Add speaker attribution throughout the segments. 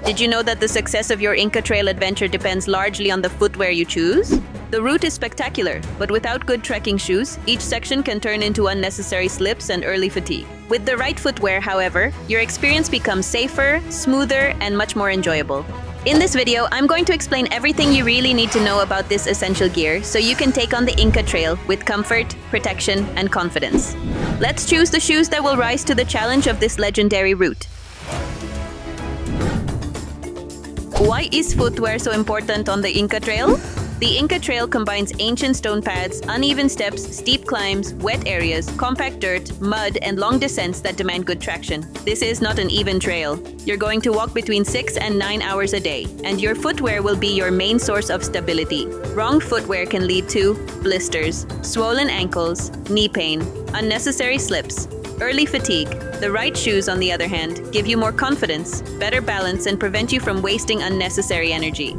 Speaker 1: Did you know that the success of your Inca Trail adventure depends largely on the footwear you choose? The route is spectacular, but without good trekking shoes, each section can turn into unnecessary slips and early fatigue. With the right footwear, however, your experience becomes safer, smoother, and much more enjoyable. In this video, I'm going to explain everything you really need to know about this essential gear so you can take on the Inca Trail with comfort, protection, and confidence. Let's choose the shoes that will rise to the challenge of this legendary route. Why is footwear so important on the Inca Trail? The Inca Trail combines ancient stone paths, uneven steps, steep climbs, wet areas, compact dirt, mud, and long descents that demand good traction. This is not an even trail. You're going to walk between 6 and 9 hours a day, and your footwear will be your main source of stability. Wrong footwear can lead to blisters, swollen ankles, knee pain, unnecessary slips, early fatigue. The right shoes, on the other hand, give you more confidence, better balance, and prevent you from wasting unnecessary energy.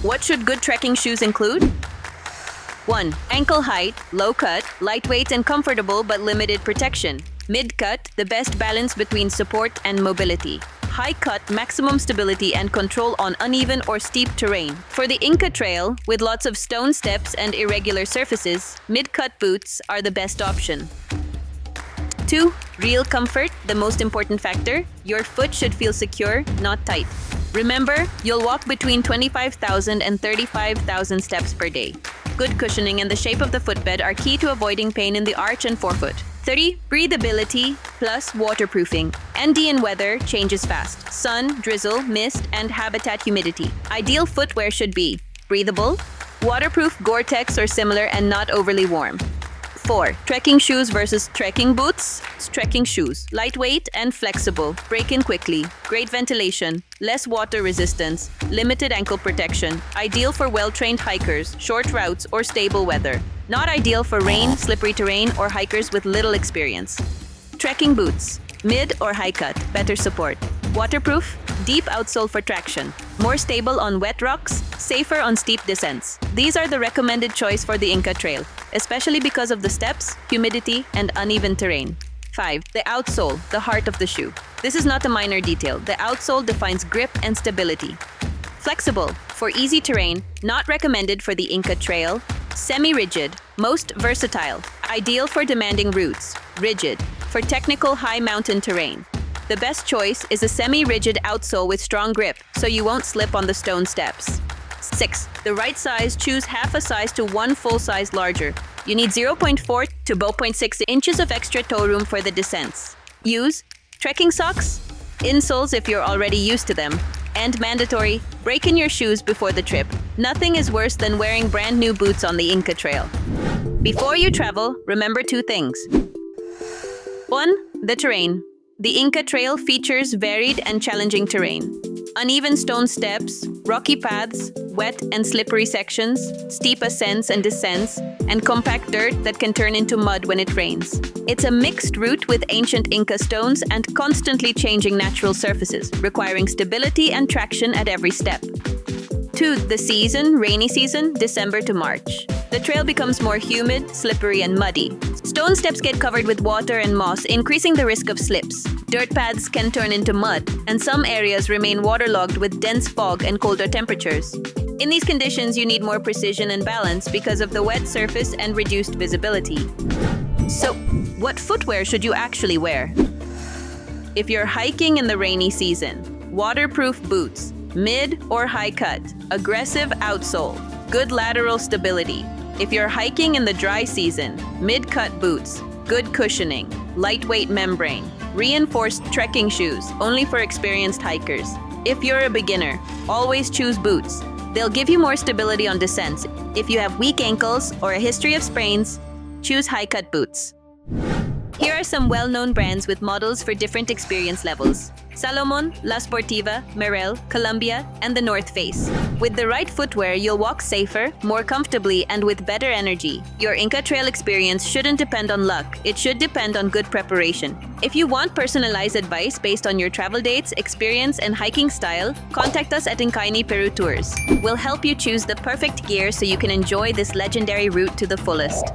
Speaker 1: What should good trekking shoes include? 1. Ankle height, low cut, lightweight and comfortable but limited protection. Mid cut, the best balance between support and mobility. High cut, maximum stability and control on uneven or steep terrain. For the Inca Trail, with lots of stone steps and irregular surfaces, mid-cut boots are the best option. 2. Real comfort, the most important factor. Your foot should feel secure, not tight. Remember, you'll walk between 25,000 and 35,000 steps per day. Good cushioning and the shape of the footbed are key to avoiding pain in the arch and forefoot. 3. Breathability plus waterproofing. Andean weather changes fast. Sun, drizzle, mist, and habitat humidity. Ideal footwear should be breathable, waterproof Gore-Tex or similar and not overly warm. 4. Trekking shoes versus trekking boots. Trekking shoes. Lightweight and flexible. Break in quickly. Great ventilation. Less water resistance. Limited ankle protection. Ideal for well-trained hikers, short routes, or stable weather. Not ideal for rain, slippery terrain, or hikers with little experience. Trekking boots. Mid or high cut. Better support. Waterproof. Deep outsole for traction. More stable on wet rocks. Safer on steep descents. These are the recommended choice for the Inca Trail, especially because of the steps, humidity, and uneven terrain. 5. The outsole, the heart of the shoe. This is not a minor detail. The outsole defines grip and stability. Flexible, for easy terrain, not recommended for the Inca Trail. Semi-rigid, most versatile, ideal for demanding routes. Rigid, for technical high mountain terrain. The best choice is a semi-rigid outsole with strong grip, so you won't slip on the stone steps. 6. The right size, choose half a size to one full size larger. You need 0.4 to 0.6 inches of extra toe room for the descents. Use trekking socks, insoles if you're already used to them, and mandatory, break in your shoes before the trip. Nothing is worse than wearing brand new boots on the Inca Trail. Before you travel, remember 2 things. 1. The terrain. The Inca Trail features varied and challenging terrain. Uneven stone steps, rocky paths, wet and slippery sections, steep ascents and descents, and compact dirt that can turn into mud when it rains. It's a mixed route with ancient Inca stones and constantly changing natural surfaces, requiring stability and traction at every step. 2. The season, rainy season, December to March. The trail becomes more humid, slippery, and muddy. Stone steps get covered with water and moss, increasing the risk of slips. Dirt paths can turn into mud, and some areas remain waterlogged with dense fog and colder temperatures. In these conditions, you need more precision and balance because of the wet surface and reduced visibility. So, what footwear should you actually wear? If you're hiking in the rainy season, waterproof boots, mid or high cut, aggressive outsole, good lateral stability. If you're hiking in the dry season, mid-cut boots, good cushioning, lightweight membrane, reinforced trekking shoes, only for experienced hikers. If you're a beginner, always choose boots. They'll give you more stability on descents. If you have weak ankles or a history of sprains, choose high-cut boots. Here are some well-known brands with models for different experience levels. Salomon, La Sportiva, Merrell, Columbia, and the North Face. With the right footwear, you'll walk safer, more comfortably, and with better energy. Your Inca Trail experience shouldn't depend on luck. It should depend on good preparation. If you want personalized advice based on your travel dates, experience, and hiking style, contact us at Inca Peru Tours. We'll help you choose the perfect gear so you can enjoy this legendary route to the fullest.